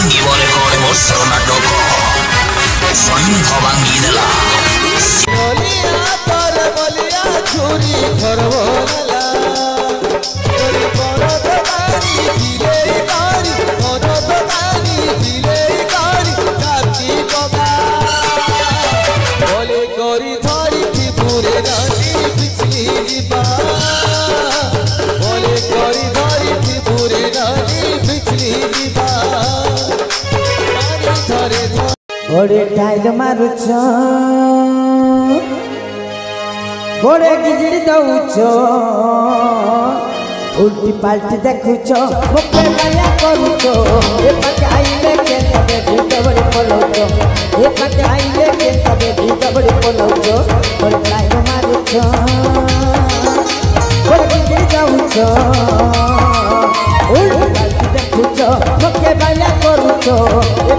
ଭାଙ୍ଗିବରେ କରେ ବର୍ଷର ନାଟକ ସନ୍ଧ ଭାଙ୍ଗିଦେଲା ବଲିଆ ତୋର ବଲିଆ ଛୁରୀ ଖରବଲା ତୋର ବରଦ ବାରି ଦିଲେ କାରି ବରଦ ବାରି ଦିଲେ କାରି କାଟି ପକା বলে করি ধরিছি পুরে রানী পিছলি দিবা বলে করি ধরিছি পুরে রানী পিছলি দিবা রানী ধরে ওরে টাইল মারুছ বড়ে গিজিড়ি দউছ উল্টি পাল্টি দেখুছ মুখে মায়া করুছ এ পাকে আইলে কে তবে ভিতরে পলউছ এ পাকে আইলে কে তবে ভিতরে পলউছ ওরে টাইল মারুছ বড়ে গিজিড়ি দউছ উল্টি পাল্টি দেখুছ মুখে মায়া করুছ এ